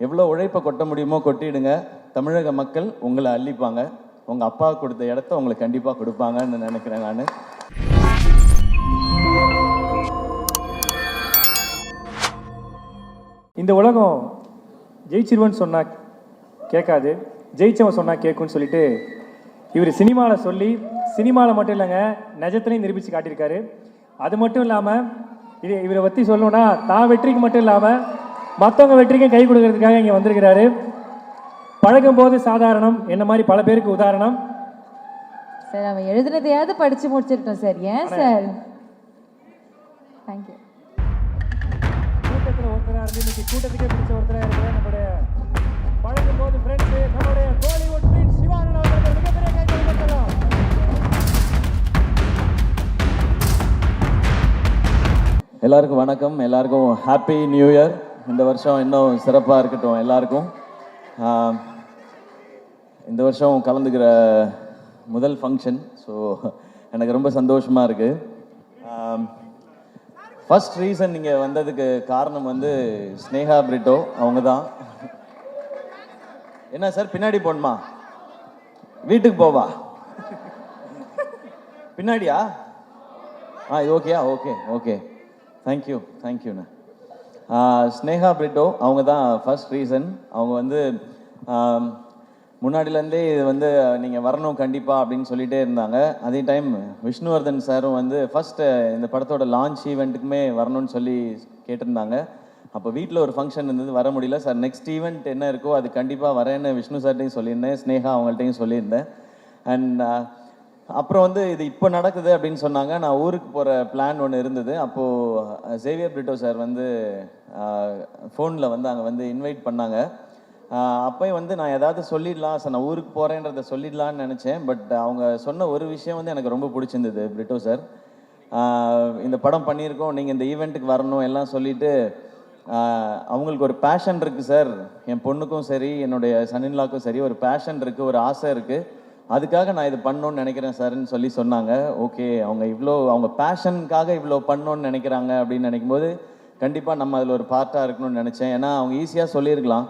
எவ்வளோ உழைப்பை கொட்ட முடியுமோ கொட்டிடுங்க. தமிழக மக்கள் உங்களை அள்ளிப்பாங்க. உங்கள் அப்பா கொடுத்த இடத்த உங்களுக்கு கண்டிப்பாக கொடுப்பாங்கன்னு நினைக்கிறேன் நான். இந்த உலகம் ஜெயிச்சிருவன் சொன்னால் கேட்காது, ஜெயிச்சவன் சொன்னால் கேட்கும்னு சொல்லிட்டு இவர் சினிமாவில் சொல்லி சினிமாவில் மட்டும் இல்லைங்க நிஜத்துலையும் நிரூபித்து காட்டியிருக்காரு. அது மட்டும் இல்லாமல் இவரை பற்றி சொல்லணும்னா தான் வெற்றிக்கு மட்டும் இல்லாமல் மற்றவங்க வெற்றிக்கும் கை கொடுக்கறதுக்காக இங்கே வந்திருக்கிறாரு. பழகும்போது சாதாரணம் என்ன மாதிரி பல பேருக்கு உதாரணம். சார் அவன் எழுதுனதையாவது படித்து முடிச்சிருக்கோம் சார். ஏன் சார்? தேங்க்யூ. கூட்டத்தில் ஒருத்தராக இருந்து இன்னைக்கு கூட்டத்துக்கே பிடிச்ச ஒருத்தராக இருக்கிற நம்மளுடைய பழகும்போது ஃப்ரெண்ட்ஸு நம்மளுடைய கோலிவுட் பிரின்ஸ் சிவானந்த் அவர்கள் மிகப்பெரிய கைது கொடுக்கலாம். எல்லாருக்கும் வணக்கம், எல்லாருக்கும் ஹாப்பி நியூ இயர். இந்த வருஷம் இன்னும் சிறப்பாக இருக்கட்டும் எல்லாருக்கும். இந்த வருஷம் கலந்துக்கிற முதல் ஃபங்க்ஷன், ஸோ எனக்கு ரொம்ப சந்தோஷமாக இருக்குது. ஃபர்ஸ்ட் ரீசன் நீங்கள் வந்ததுக்கு காரணம் வந்து ஸ்னேகா பிரிட்டோ அவங்க தான். என்ன சார் பின்னாடி போகணுமா, வீட்டுக்கு போவா, பின்னாடியா? இது ஓகேயா? ஓகே ஓகே, தேங்க்யூ தேங்க்யூண்ணா. ஸ்னேகா பிரிட்டோ அவங்க தான் ஃபர்ஸ்ட் ரீசன். அவங்க வந்து முன்னாடிலேருந்தே இது வந்து நீங்கள் வரணும் கண்டிப்பாக அப்படின்னு சொல்லிகிட்டே இருந்தாங்க. அதே டைம் விஷ்ணுவர்தன் சாரும் வந்து ஃபஸ்ட்டு இந்த படத்தோட லான்ச் ஈவெண்ட்டுக்குமே வரணும்னு சொல்லி கேட்டிருந்தாங்க. அப்போ வீட்டில் ஒரு ஃபங்க்ஷன் இருந்தது, வர முடியல சார். நெக்ஸ்ட் ஈவெண்ட் என்ன இருக்கோ அது கண்டிப்பாக வரேன்னு விஷ்ணு சார்ட்டையும் சொல்லியிருந்தேன், ஸ்னேகா அவங்கள்ட்டையும் சொல்லியிருந்தேன். அண்ட் அப்புறம் வந்து இது இப்போ நடக்குது அப்படின்னு சொன்னாங்க. நான் ஊருக்கு போகிற பிளான் ஒன்று இருந்தது. அப்போது சேவியர் பிரிட்டோ சார் வந்து ஃபோனில் வந்து அங்கே வந்து இன்வைட் பண்ணாங்க. அப்போயும் வந்து நான் ஏதாவது சொல்லிடலாம் சார், நான் ஊருக்கு போகிறேன்றதை சொல்லிடலான்னு நினச்சேன். பட் அவங்க சொன்ன ஒரு விஷயம் வந்து எனக்கு ரொம்ப பிடிச்சிருந்தது. பிரிட்டோ சார், இந்த படம் பண்ணியிருக்கோம், நீங்கள் இந்த ஈவெண்ட்டுக்கு வரணும் எல்லாம் சொல்லிவிட்டு அவங்களுக்கு ஒரு பேஷன் இருக்குது சார், என் பொண்ணுக்கும் சரி என்னுடைய சன்னின்லாக்கும் சரி ஒரு பேஷன் இருக்குது, ஒரு ஆசை இருக்குது, அதுக்காக நான் இது பண்ணணும்னு நினைக்கிறேன் சார்ன்னு சொல்லி சொன்னாங்க. ஓகே, அவங்க பேஷனுக்காக இவ்வளோ பண்ணணும்னு நினைக்கிறாங்க அப்படின்னு நினைக்கும்போது கண்டிப்பாக நம்ம அதில் ஒரு பார்ட்டாக இருக்கணும்னு நினச்சேன். ஏன்னா அவங்க ஈஸியாக சொல்லியிருக்கலாம்,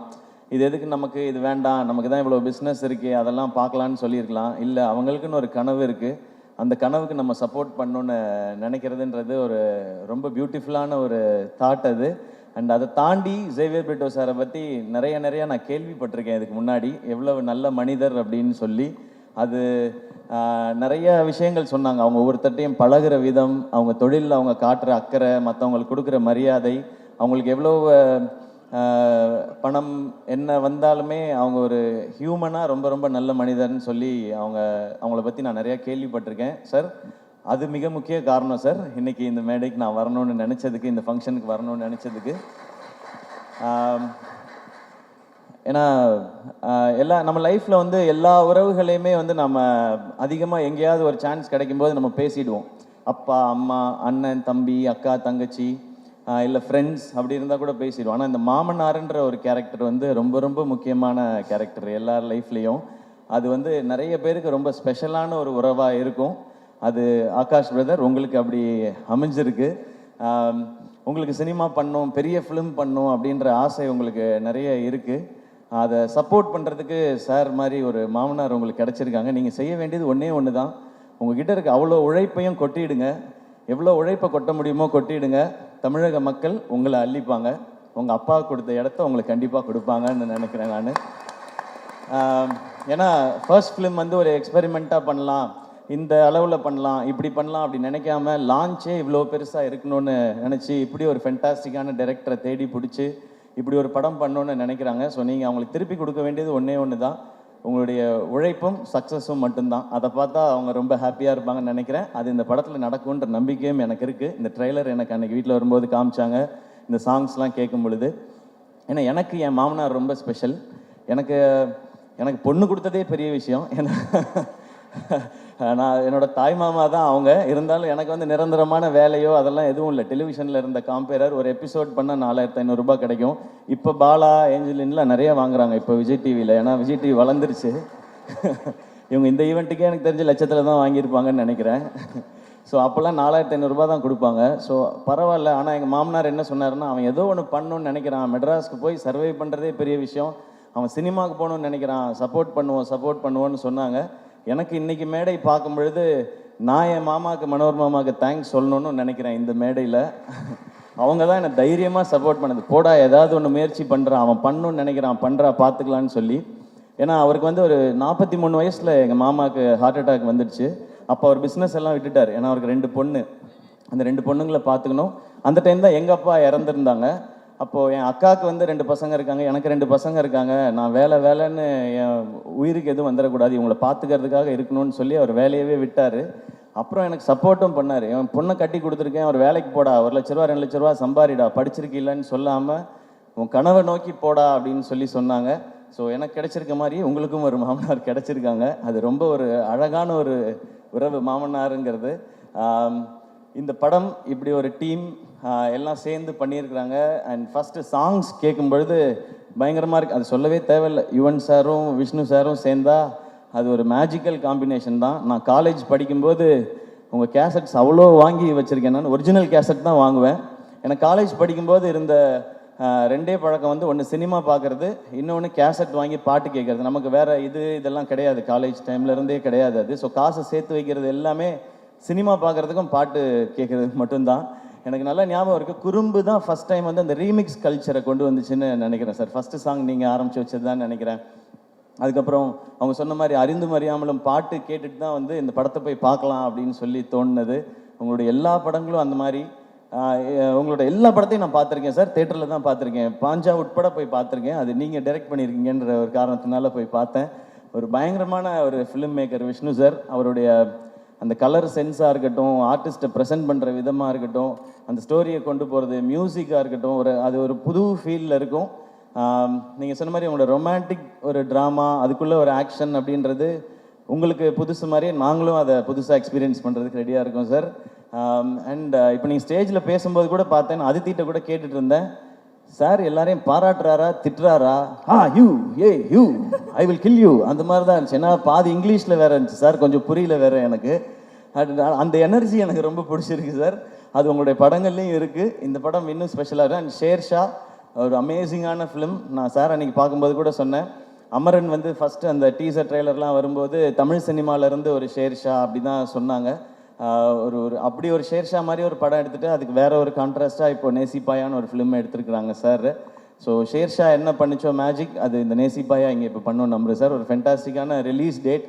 இது எதுக்கு நமக்கு, இது வேண்டாம், நமக்கு தான் இவ்வளோ பிஸ்னஸ் இருக்குது, அதெல்லாம் பார்க்கலான்னு சொல்லியிருக்கலாம். இல்லை, அவங்களுக்குன்னு ஒரு கனவு இருக்குது, அந்த கனவுக்கு நம்ம சப்போர்ட் பண்ணணுன்னு நினைக்கிறதுன்றது ஒரு ரொம்ப பியூட்டிஃபுல்லான ஒரு தாட் அது. அண்ட் அதை தாண்டி சேவியர் பிரிட்டோ சாரை பற்றி நிறைய நான் கேள்விப்பட்டிருக்கேன் இதுக்கு முன்னாடி, எவ்வளவு நல்ல மனிதர் அப்படின்னு சொல்லி. அது நிறைய விஷயங்கள் சொன்னாங்க. அவங்க ஒவ்வொருத்தட்டையும் பழகிற விதம், அவங்க தொழிலில் அவங்க காட்டுற அக்கறை, மற்றவங்களுக்கு கொடுக்குற மரியாதை, அவங்களுக்கு எவ்வளோ பணம் என்ன வந்தாலுமே அவங்க ஒரு ஹியூமனாக ரொம்ப நல்ல மனிதர்னு சொல்லி அவங்கள பற்றி நான் நிறையா கேள்விப்பட்டிருக்கேன் சார். அது மிக முக்கிய காரணம் சார் இன்றைக்கி இந்த மேடைக்கு நான் வரணும்னு நினச்சதுக்கு, இந்த ஃபங்க்ஷனுக்கு வரணும்னு நினச்சதுக்கு. ஏன்னா நம்ம லைஃப்பில் வந்து எல்லா உறவுகளையுமே வந்து நம்ம அதிகமாக எங்கேயாவது ஒரு சான்ஸ் கிடைக்கும்போது நம்ம பேசிடுவோம். அப்பா அம்மா, அண்ணன் தம்பி, அக்கா தங்கச்சி, இல்லை ஃப்ரெண்ட்ஸ், அப்படி இருந்தால் கூட பேசிடுவோம். ஆனால் இந்த மாமனாருன்ற ஒரு கேரக்டர் வந்து ரொம்ப முக்கியமான கேரக்டர் எல்லார் லைஃப்லேயும். அது வந்து நிறைய பேருக்கு ரொம்ப ஸ்பெஷலான ஒரு உறவாக இருக்கும். அது ஆகாஷ் பிரதர் உங்களுக்கு அப்படி அமைஞ்சிருக்கு. உங்களுக்கு சினிமா பண்ணணும், பெரிய ஃபிலிம் பண்ணணும் அப்படின்ற ஆசை உங்களுக்கு நிறைய இருக்குது. அதை சப்போர்ட் பண்ணுறதுக்கு சார் மாதிரி ஒரு மாமனார் உங்களுக்கு கிடச்சிருக்காங்க. நீங்கள் செய்ய வேண்டியது ஒன்று தான், உங்ககிட்ட இருக்க அவ்வளோ உழைப்பையும் கொட்டிடுங்க. எவ்வளோ உழைப்பை கொட்ட முடியுமோ கொட்டிடுங்க. தமிழக மக்கள் உங்களை அள்ளிப்பாங்க. உங்கள் அப்பா கொடுத்த இடத்த உங்களுக்கு கண்டிப்பாக கொடுப்பாங்கன்னு நினைக்கிறேன் நான். ஏன்னா ஃபர்ஸ்ட் ஃபிலிம் வந்து ஒரு எக்ஸ்பெரிமெண்ட்டாக பண்ணலாம், இந்த அளவில் பண்ணலாம், இப்படி பண்ணலாம் அப்படி நினைக்காம லான்ச்சே இவ்வளோ பெருசாக இருக்கணும்னு நினச்சி இப்படி ஒரு ஃபென்டாஸ்டிக்கான டைரக்டரை தேடி பிடிச்சி இப்படி ஒரு படம் பண்ணணுன்னு நினைக்கிறாங்க. ஸோ நீங்கள் அவங்களுக்கு திருப்பி கொடுக்க வேண்டியது ஒன்று தான், உங்களுடைய உழைப்பும் சக்ஸஸும் மட்டும்தான். அதை பார்த்தா அவங்க ரொம்ப ஹாப்பியாக இருப்பாங்கன்னு நினைக்கிறேன். அது இந்த படத்தில் நடக்கும்ன்ற நம்பிக்கையும் எனக்கு இருக்குது. இந்த ட்ரெய்லர் எனக்கு அன்றைக்கி வீட்டில் வரும்போது காமிச்சாங்க, இந்த சாங்ஸ்லாம் கேட்கும் பொழுது. ஏன்னா எனக்கு என் மாமனார் ரொம்ப ஸ்பெஷல். எனக்கு பொண்ணு கொடுத்ததே பெரிய விஷயம். ஏன்னா நான் என்னோட தாய் மாமா தான் அவங்க. இருந்தாலும் எனக்கு வந்து நிரந்தரமான வேலையோ அதெல்லாம் எதுவும் இல்லை. டெலிவிஷனில் இருந்த காம்பேரர் ஒரு எபிசோட் பண்ணால் 4500 ரூபாய் கிடைக்கும். இப்போ பாலா, ஏஞ்சலின்லாம் நிறைய வாங்குறாங்க இப்போ விஜய் டிவியில். ஏன்னா விஜய் டிவி வளர்ந்துருச்சு. இவங்க இந்த ஈவெண்ட்டுக்கே எனக்கு தெரிஞ்ச லட்சத்தில் தான் வாங்கியிருப்பாங்கன்னு நினைக்கிறேன். ஸோ அப்போல்லாம் 4500 தான் கொடுப்பாங்க. ஸோ பரவாயில்ல. ஆனால் எங்கள் மாமனார் என்ன சொன்னாருன்னா, அவன் ஏதோ ஒன்று பண்ணணும்னு நினைக்கிறான், மெட்ராஸ்க்கு போய் சர்வை பண்ணுறதே பெரிய விஷயம், அவன் சினிமாவுக்கு போகணும்னு நினைக்கிறான், சப்போர்ட் பண்ணுவோன்னு சொன்னாங்க. எனக்கு இன்றைக்கி மேடை பார்க்கும் பொழுது நான் என் மாமாவுக்கு, மனோர் மாமாவுக்கு தேங்க்ஸ் சொல்லணும்னு நினைக்கிறேன் இந்த மேடையில். அவங்க தான் என்னை தைரியமாக சப்போர்ட் பண்ணது. போடா, ஏதாவது ஒன்று முயற்சி பண்ணுறான், அவன் பண்ணணும்னு நினைக்கிறான், பண்ணுறா, பார்த்துக்கலான்னு சொல்லி. ஏன்னா அவருக்கு வந்து ஒரு 43 வயசில் எங்கள் மாமாவுக்கு ஹார்ட் அட்டாக் வந்துடுச்சு. அப்போ அவர் பிஸ்னஸ் எல்லாம் விட்டுட்டார். ஏன்னா அவருக்கு 2 பொண்ணு, அந்த 2 பொண்ணுங்களை பார்த்துக்கணும். அந்த டைம் தான் எங்கள் அப்பா இறந்துருந்தாங்க. அப்போது என் அக்காவுக்கு வந்து 2 பசங்க இருக்காங்க, எனக்கு 2 பசங்க இருக்காங்க. நான் வேலைன்னு என் உயிருக்கு எதுவும் வந்துடக்கூடாது, இவங்களை பார்த்துக்கிறதுக்காக இருக்கணும்னு சொல்லி அவர் வேலையவே விட்டார். அப்புறம் எனக்கு சப்போர்ட்டும் பண்ணார். என் பொண்ணை கட்டி கொடுத்துருக்கேன், அவர் வேலைக்கு போடா, 1 லட்ச ரூபா 2 லட்ச ரூபா சம்பாரிடா, படிச்சிருக்கீல்லன்னு சொல்லாமல் உன் கனவை நோக்கி போடா அப்படின்னு சொன்னாங்க. ஸோ எனக்கு கிடைச்சிருக்க மாதிரி உங்களுக்கும் ஒரு மாமனார் கிடைச்சிருக்காங்க. அது ரொம்ப ஒரு அழகான ஒரு உறவு மாமனாருங்கிறது. இந்த படம் இப்படி ஒரு டீம் எல்லாம் சேர்ந்து பண்ணியிருக்கிறாங்க. அண்ட் ஃபஸ்ட்டு சாங்ஸ் கேட்கும் பொழுது பயங்கரமாக இருக்குது. அது சொல்லவே தேவையில்லை. யுவன் சாரும் விஷ்ணு சாரும் சேர்ந்தா அது ஒரு மேஜிக்கல் காம்பினேஷன் தான். நான் காலேஜ் படிக்கும்போது உங்கள் கேசட்ஸ் அவ்வளோ வாங்கி வச்சுருக்கேன். நான் ஒரிஜினல் கேசட் தான் வாங்குவேன். எனக்கு காலேஜ் படிக்கும்போது இருந்த 2 பழக்கம் வந்து, ஒன்று சினிமா பார்க்குறது, இன்னொன்று கேசட் வாங்கி பாட்டு கேட்குறது. நமக்கு வேறு இதெல்லாம் கிடையாது, காலேஜ் டைம்லேருந்தே கிடையாது அது. ஸோ காசை சேர்த்து வைக்கிறது எல்லாமே சினிமா பார்க்குறதுக்கும் பாட்டு கேட்குறதுக்கு மட்டும்தான். எனக்கு நல்லா ஞாபகம் இருக்குது. குறும்பு தான் ஃபஸ்ட் டைம் வந்து அந்த ரீமிக்ஸ் கல்ச்சரை கொண்டு வந்துச்சுன்னு நினைக்கிறேன் சார். ஃபஸ்ட்டு சாங் நீங்கள் ஆரம்பித்து வச்சது தான் நினைக்கிறேன். அதுக்கப்புறம் அவங்க சொன்ன மாதிரி அறிந்தும் அறியாமலும் பாட்டு கேட்டுட்டு தான் வந்து இந்த படத்தை போய் பார்க்கலாம் அப்படின்னு சொல்லி தோணுனது. உங்களுடைய எல்லா படங்களும் அந்த மாதிரி. உங்களோட எல்லா படத்தையும் நான் பார்த்துருக்கேன் சார், தேட்டரில் தான் பார்த்துருக்கேன். பாஞ்சா உட்பட போய் பார்த்துருக்கேன். அது நீங்கள் டைரக்ட் பண்ணியிருக்கீங்கன்ற ஒரு காரணத்தினால போய் பார்த்தேன். ஒரு பயங்கரமான ஒரு ஃபிலிம் மேக்கர் விஷ்ணு சார். அவருடைய அந்த கலர் சென்ஸாக இருக்கட்டும், ஆர்டிஸ்ட்டை ப்ரெசென்ட் பண்ணுற விதமாக இருக்கட்டும், அந்த ஸ்டோரியை கொண்டு போகிறது, மியூசிக்காக இருக்கட்டும், அது ஒரு புது ஃபீலில் இருக்கும். நீங்கள் சொன்ன மாதிரி உங்களோட ரொமான்டிக் ஒரு ட்ராமா, அதுக்குள்ளே ஒரு ஆக்ஷன் அப்படின்றது உங்களுக்கு புதுசு மாதிரியே நாங்களும் அதை புதுசாக எக்ஸ்பீரியன்ஸ் பண்ணுறதுக்கு ரெடியாக இருக்கோம் சார். அண்ட் இப்போ நீங்கள் ஸ்டேஜில் பேசும்போது கூட பார்த்தேன், அதித்திட்ட கூட கேட்டுட்டு இருந்தேன், சார் எல்லாரையும் பாராட்டுறாரா திட்டுறாரா? You I will kill you அந்த மாதிரி தான் இருந்துச்சு. ஏன்னா பாதி இங்கிலீஷில் வேறு இருந்துச்சு சார், கொஞ்சம் புரியல வேறு எனக்கு. அந்த எனர்ஜி எனக்கு ரொம்ப பிடிச்சிருக்கு சார். அது உங்களுடைய படங்கள்லேயும் இருக்குது. இந்த படம் இன்னும் ஸ்பெஷலாக இருக்கும். அண்ட் ஷேர்ஷா ஒரு அமேசிங்கான ஃபிலிம். நான் சார் அன்றைக்கி பார்க்கும்போது கூட சொன்னேன், அமரன் வந்து ஃபஸ்ட்டு அந்த டீசர் ட்ரெய்லர்லாம் வரும்போது தமிழ் சினிமாவிலேருந்து ஒரு ஷேர்ஷா அப்படி தான் சொன்னாங்க. அப்படி ஒரு ஷேர்ஷா மாதிரி ஒரு படம் எடுத்துகிட்டு அதுக்கு வேற ஒரு கான்ட்ராஸ்டாக இப்போ நேசிப்பாயான்னு ஒரு ஃபிலிம் எடுத்துருக்குறாங்க சார். ஸோ ஷேர்ஷா என்ன பண்ணிச்சோ மேஜிக், அது இந்த நேசிப்பாயா இங்கே இப்போ பண்ணோம் நம்புறேன் சார். ஒரு ஃபென்டாஸ்டிக்கான release date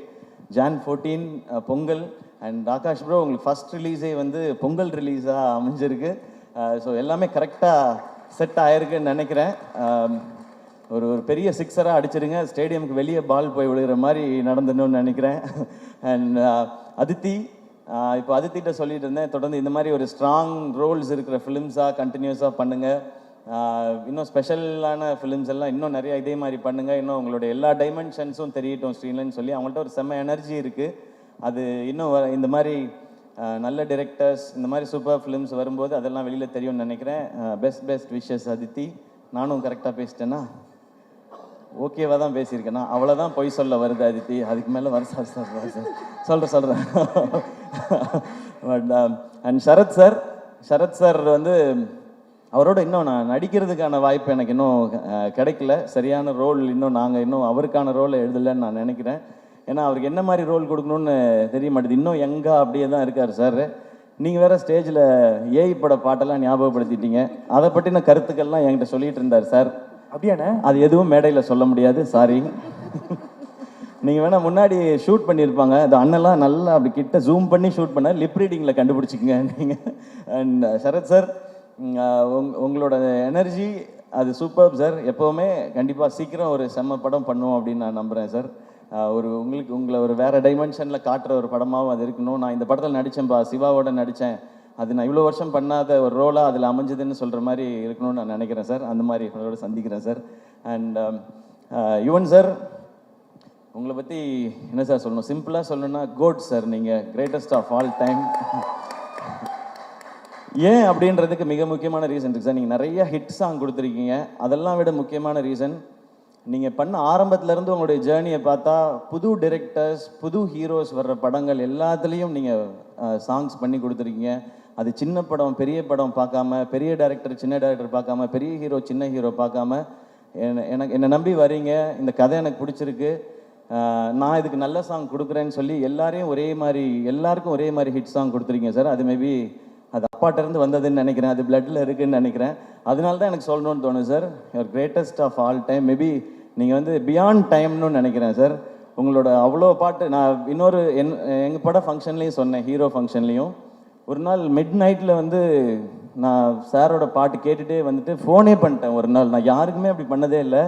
Jan 14 Pongal. And Akash bro, உங்களுக்கு ஃபஸ்ட் ரிலீஸே வந்து பொங்கல் ரிலீஸாக அமைஞ்சிருக்கு. ஸோ எல்லாமே கரெக்டாக செட் ஆகிருக்குன்னு நினைக்கிறேன். ஒரு பெரிய சிக்ஸராக அடிச்சிருங்க, ஸ்டேடியமுக்கு வெளியே பால் போய் விழுகிற மாதிரி நடந்துடணும்னு நினைக்கிறேன். அண்ட் அதித்தி, இப்போ அதித்திட்ட சொல்லிட்டு இருந்தேன், தொடர்ந்து இந்த மாதிரி ஒரு ஸ்ட்ராங் ரோல்ஸ் இருக்கிற ஃபிலிம்ஸாக கண்டினியூஸாக பண்ணுங்கள். இன்னும் ஸ்பெஷலான ஃபிலிம்ஸ் எல்லாம் இன்னும் நிறையா இதே மாதிரி பண்ணுங்கள். இன்னும் உங்களுடைய எல்லா டைமென்ஷன்ஸும் தெரியட்டும் ஸ்க்ரீன்லன்னு சொல்லி அவங்கள்ட்ட ஒரு செம்ம எனர்ஜி இருக்குது. அது இன்னும் இந்த மாதிரி நல்ல டிரெக்டர்ஸ், இந்த மாதிரி சூப்பர் ஃபிலிம்ஸ் வரும்போது அதெல்லாம் வெளியில் தெரியும்னு நினைக்கிறேன். Best wishes Aditi. நானும் கரெக்டாக பேசிட்டேன்னா? ஓகேவா தான் பேசியிருக்கேன்னா? அவ்வளோதான் பொய் சொல்ல வருது அதித்தி, அதுக்கு மேலே வர சார் சொல்கிறேன். பட் அண்ட் சரத் சார் வந்து அவரோட இன்னும் நான் நடிக்கிறதுக்கான வாய்ப்பு எனக்கு இன்னும் கிடைக்கல. சரியான ரோல் இன்னும் அவருக்கான ரோலை எழுதலைன்னு நான் நினைக்கிறேன். ஏன்னா அவருக்கு என்ன மாதிரி ரோல் கொடுக்கணும்னு தெரிய மாட்டேது. இன்னும் எங்கே அப்படியே தான் இருக்கார் சார். நீங்கள் வேறு ஸ்டேஜில் ஏஐ பட பாட்டெல்லாம் ஞாபகப்படுத்திட்டீங்க. அதை பற்றின கருத்துக்கள்லாம் என்கிட்ட சொல்லிகிட்டு இருந்தார் சார். அப்படியாண்ணே? அது எதுவும் மேடையில் சொல்ல முடியாது, சாரி. நீங்கள் வேணால் முன்னாடி ஷூட் பண்ணியிருப்பாங்க, அது அண்ணெல்லாம் நல்லா அப்படி கிட்ட ஜூம் பண்ணி ஷூட் பண்ண லிப் ரீடிங்கில் கண்டுபிடிச்சிக்கங்க நீங்கள். அண்ட் சரத் சார், உங்களோட எனர்ஜி அது சூப்பர் சார். எப்போவுமே கண்டிப்பாக சீக்கிரம் ஒரு செம்ம படம் பண்ணுவோம் அப்படின்னு நான் நம்புகிறேன் சார். உங்களை ஒரு வேறு டைமென்ஷனில் காட்டுற ஒரு படமாகவும் அது இருக்கணும். நான் இந்த படத்தில் நடித்தேன்ப்பா, சிவாவோட நடித்தேன், அது நான் இவ்வளோ வருஷம் பண்ணாத ஒரு ரோலாக அதில் அமைஞ்சதுன்னு சொல்கிற மாதிரி இருக்கணும்னு நான் நினைக்கிறேன் சார். அந்த மாதிரி உங்களோட சந்திக்கிறேன் சார். அண்ட் யுவன் சார், உங்களை பற்றி என்ன சார் சொல்லணும்? சிம்பிளாக சொல்லணும்னா கோட் சார். நீங்கள் கிரேட்டஸ்ட் ஆஃப் ஆல் டைம். ஏன் அப்படின்றதுக்கு மிக முக்கியமான ரீசன் இருக்குது சார். நீங்கள் நிறைய ஹிட் சாங் கொடுத்துருக்கீங்க. அதெல்லாம் விட முக்கியமான ரீசன், நீங்கள் பண்ண ஆரம்பத்துலேருந்து உங்களுடைய ஜேர்னியை பார்த்தா புது டிரெக்டர்ஸ் புது ஹீரோஸ் வர்ற படங்கள் எல்லாத்துலேயும் நீங்கள் சாங்ஸ் பண்ணி கொடுத்துருக்கீங்க. அது சின்ன படம் பெரிய படம் பார்க்காம, பெரிய டைரக்டர் சின்ன டைரக்டர் பார்க்காம, பெரிய ஹீரோ சின்ன ஹீரோ பார்க்காம என்னை நம்பி வரீங்க. இந்த கதை எனக்கு பிடிச்சிருக்கு, நான் இதுக்கு நல்ல சாங் கொடுக்குறேன்னு சொல்லி எல்லாருக்கும் ஒரே மாதிரி ஹிட் சாங் கொடுத்துருக்கீங்க சார். அது மேபி அது அப்பாட்டிருந்து வந்ததுன்னு நினைக்கிறேன், அது பிளட்டில் இருக்குதுன்னு நினைக்கிறேன். அதனால தான் எனக்கு சொல்லணும்னு தோணுது sir. Your greatest of all time. Maybe நீங்கள் வந்து பியாண்ட் டைம்னு நினைக்கிறேன் சார். உங்களோட அவ்வளோ பாட்டு நான் இன்னொரு எங்கள் பட ஃபங்க்ஷன்லேயும் சொன்னேன், ஹீரோ ஃபங்க்ஷன்லேயும். ஒரு நாள் மிட் நைட்டில் வந்து நான் சாரோட பாட்டு கேட்டுகிட்டே வந்துட்டு ஃபோனே பண்ணிட்டேன் ஒரு நாள். நான் யாருக்குமே அப்படி பண்ணதே இல்லை.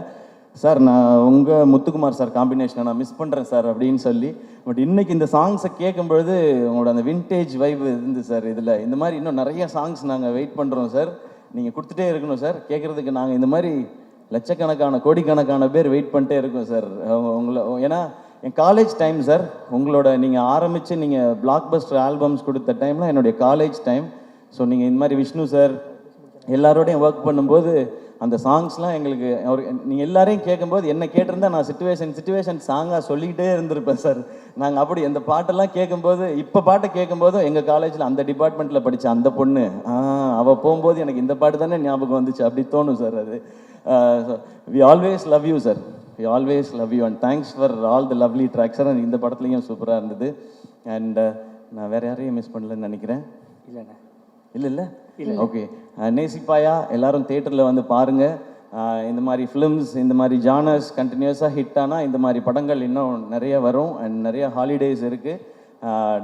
சார் நான் உங்கள் முத்துக்குமார் சார் காம்பினேஷனை நான் மிஸ் பண்ணுறேன் சார் அப்படின்னு சொல்லி. பட் இன்னைக்கு இந்த சாங்ஸை கேட்கும்பொழுது உங்களோட அந்த வின்டேஜ் வைப் இருந்து சார். இதில் இந்த மாதிரி இன்னும் நிறைய சாங்ஸ் நாங்கள் வெயிட் பண்ணுறோம் சார். நீங்கள் கொடுத்துட்டே இருக்கணும் சார். கேட்குறதுக்கு நாங்கள் இந்த மாதிரி லட்சக்கணக்கான கோடிக்கணக்கான பேர் வெயிட் பண்ணிட்டே இருக்கோம் சார் உங்களை. ஏன்னா என் காலேஜ் டைம் சார். உங்களோட நீங்கள் ஆரம்பித்து நீங்கள் பிளாக் பஸ்டர் ஆல்பம்ஸ் கொடுத்த டைம்லாம் என்னுடைய காலேஜ் டைம். ஸோ நீங்கள் இந்த மாதிரி விஷ்ணு சார் எல்லாரோடையும் ஒர்க் பண்ணும்போது அந்த சாங்ஸ்லாம் எங்களுக்கு நீங்கள் எல்லாரையும் கேட்கும்போது என்ன கேட்டிருந்தா நான் சிச்சுவேஷன் சாங்காக சொல்லிக்கிட்டே இருந்திருப்பேன் சார். நாங்கள் அப்படி அந்த பாட்டெல்லாம் கேட்கும்போது, இப்போ பாட்டை கேட்கும்போதும் எங்கள் காலேஜில் அந்த டிபார்ட்மெண்ட்டில் படித்த அந்த பொண்ணு அவள் போகும்போது எனக்கு இந்த பாட்டு தானே ஞாபகம் வந்துச்சு அப்படி தோணும் சார். அது we always love you sir. We always love you and thanks for all the lovely tracks sir. இந்த படத்துலையும் சூப்பராக இருந்தது. அண்ட் நான் வேறு யாரையும் மிஸ் பண்ணலன்னு நினைக்கிறேன். இல்லைண்ணே. இல்லை ஓகே. நேசிப்பாயா எல்லாரும் தேட்டரில் வந்து பாருங்கள். இந்த மாதிரி ஃபிலிம்ஸ் இந்த மாதிரி ஜானர்ஸ் கண்டினியூஸாக ஹிட் ஆனால் இந்த மாதிரி படங்கள் இன்னும் நிறைய வரும். அண்ட் நிறைய ஹாலிடேஸ் இருக்குது.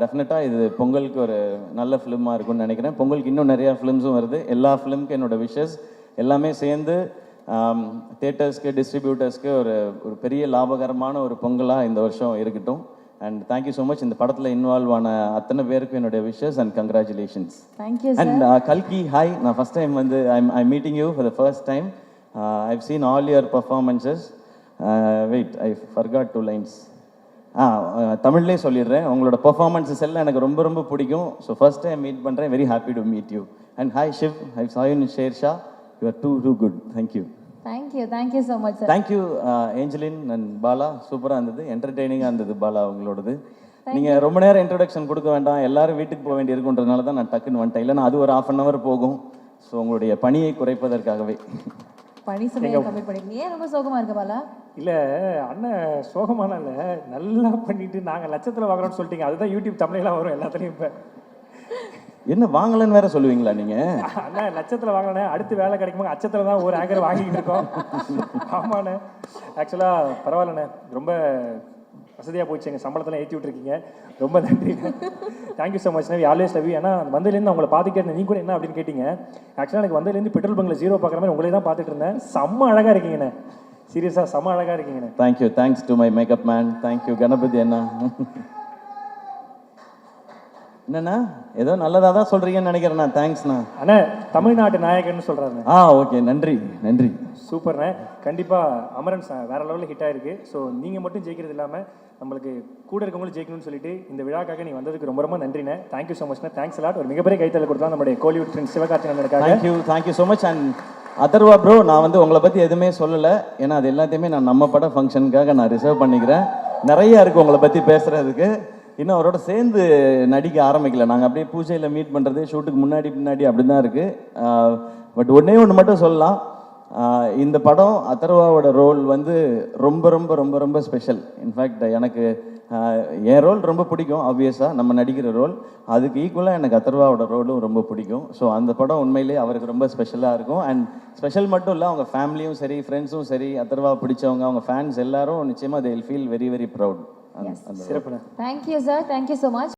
டெஃபினட்டாக இது பொங்கலுக்கு ஒரு நல்ல ஃபிலிமாக இருக்கும்னு நினைக்கிறேன். பொங்கலுக்கு இன்னும் நிறையா ஃபிலிம்ஸும் வருது. எல்லா ஃபிலிமுக்கும் என்னோடய விஷஸ் எல்லாமே சேர்ந்து தேட்டர்ஸ்க்கு டிஸ்ட்ரிபியூட்டர்ஸ்க்கு ஒரு பெரிய லாபகரமான ஒரு பொங்கலாக இந்த வருஷம் இருக்கட்டும். And thank you so much. இந்த படத்தில் இன்வால்வ் ஆன அத்தனை பேருக்கும் என்னுடைய wishes and congratulations. Thank you. And கல்கி ஹாய். நான் ஃபஸ்ட் டைம் வந்து I meeting you for the first time. I've seen all your performances. Wait, I forgot 2 lines. தமிழ்லேயே சொல்லிடுறேன். உங்களோட பர்ஃபார்மன்ஸஸ் எல்லாம் எனக்கு ரொம்ப ரொம்ப பிடிக்கும். ஸோ ஃபர்ஸ்ட் டைம் மீட் பண்ணுறேன். Very happy to meet you. And hi Shiv, I saw you in Shershaah. You are too good. Thank you so much sir. Thank you Angeline and Bala. சூப்பராக இருந்தது, என்டர்டெய்னிங்காக இருந்தது பாலா உங்களோடது. நீங்கள் ரொம்ப நேரம் இன்ட்ரடக்ஷன் கொடுக்க வேண்டாம், எல்லாரும் வீட்டுக்கு போக வேண்டி இருக்குன்றதுனால தான் நான் டக்குன்னு வந்துட்டேன். இல்லைன்னா அது ஒரு 1/2 hour போகும். ஸோ உங்களுடைய பணியை குறைப்பதற்காகவே. பணி சுமையை கம்மி பண்ணி. ஏன் ரொம்ப சோகமாக இருக்க பாலா? இல்லை அண்ணன் சோகமான இல்லை, நல்லா பண்ணிட்டு நாங்கள் லட்சத்தில் வாங்குறோம்னு சொல்லிட்டீங்க. அதுதான் யூடியூப் தமிழெல்லாம் வரும் எல்லாத்துலேயும். இப்போ என்ன வாங்கலன்னு வேற சொல்லுவீங்களா நீங்க? அண்ணா லட்சத்தில் வாங்கினேன், அடுத்து வேலை கிடைக்குமா அச்சத்தில் தான் ஒரு ஆங்கர் வாங்கிக்கிட்டு இருக்கோம். ஆமாண்ணே. ஆக்சுவலாக பரவாயில்லண்ணே, ரொம்ப வசதியாக போச்சு. எங்கள் சம்பளத்தெல்லாம் ஏற்றி விட்டுருக்கீங்க. ரொம்ப நன்றி. Thank you so much. We always love you. ஏன்னா வந்ததுலேருந்து அவங்கள பார்த்துக்கிட்டே நீ கூட என்ன அப்படின்னு கேட்டிங்க. ஆக்சுவலாக எனக்கு வந்ததுலேருந்து பெட்ரோல் பங்கில் 0 பார்க்குற மாதிரி உங்களே தான் பார்த்துட்டு இருந்தேன். செம்ம அழகாக இருக்கீங்கண்ணே. சீரியஸாக செம்ம அழகாக இருக்கீங்கண்ணே. Thank you. Thanks to my makeup man. Thank you Ganapathi அண்ணா. என்னண்ணா ஏதோ நல்லதாக தான் சொல்கிறீங்கன்னு நினைக்கிறேண்ணா. தேங்க்ஸ்ண்ணா. அண்ணா தமிழ்நாட்டு நாயகன்னு சொல்கிறாருண்ணே. ஓகே, நன்றி நன்றி. சூப்பர்ண்ணே. கண்டிப்பாக அமரன் வேறு லெவலில் ஹிட் ஆகிருக்கு. ஸோ நீங்கள் மட்டும் ஜெயிக்கிறது இல்லாமல் நம்மளுக்கு கூட இருக்கவங்களும் ஜெயிக்கணும்னு சொல்லிட்டு இந்த விழாக்காக நீ வந்ததுக்கு ரொம்ப ரொம்ப நன்றிண்ணே. தேங்க்யூ ஸோ மச்ண்ணே. Thanks lot. ஒரு மிகப்பெரிய கைத்தல் கொடுத்தா நம்மளுடைய கோலிவுட் ஃப்ரெண்ட்ஸ் சிவகார்த்திகேயனுக்காக. Thank you so much. And Atharva bro, நான் வந்து உங்களை பற்றி எதுவுமே சொல்லலை. ஏன்னா அது எல்லாத்தையுமே நான் நம்ம பட ஃபங்க்ஷனுக்காக நான் ரிசர்வ் பண்ணிக்கிறேன். நிறையா இருக்குது உங்களை பற்றி பேசுகிறதுக்கு. இன்னும் அவரோட சேர்ந்து நடிக்க ஆரம்பிக்கல. நாங்கள் அப்படியே பூஜையில் மீட் பண்ணுறது, ஷூட்டுக்கு முன்னாடி பின்னாடி அப்படி தான் இருக்குது. பட் ஒன்று மட்டும் சொல்லலாம். இந்த படம் அதர்வாவோட ரோல் வந்து ரொம்ப ரொம்ப ரொம்ப ரொம்ப ஸ்பெஷல். இன்ஃபேக்ட் எனக்கு என் ரோல் ரொம்ப பிடிக்கும். ஆப்வியஸாக நம்ம நடிக்கிற ரோல் அதுக்கு ஈக்குவலாக எனக்கு அதர்வாவோட ரோலும் ரொம்ப பிடிக்கும். ஸோ அந்த படம் உண்மையிலே அவருக்கு ரொம்ப ஸ்பெஷலாக இருக்கும். அண்ட் ஸ்பெஷல் மட்டும் இல்லை, அவங்க ஃபேமிலியும் சரி, ஃப்ரெண்ட்ஸும் சரி, அதர்வா பிடிச்சவங்க, அவங்க ஃபேன்ஸ் எல்லாரும் நிச்சயமாக they will feel very very proud. சிறப்பு. Thank you sir. Thank you so much.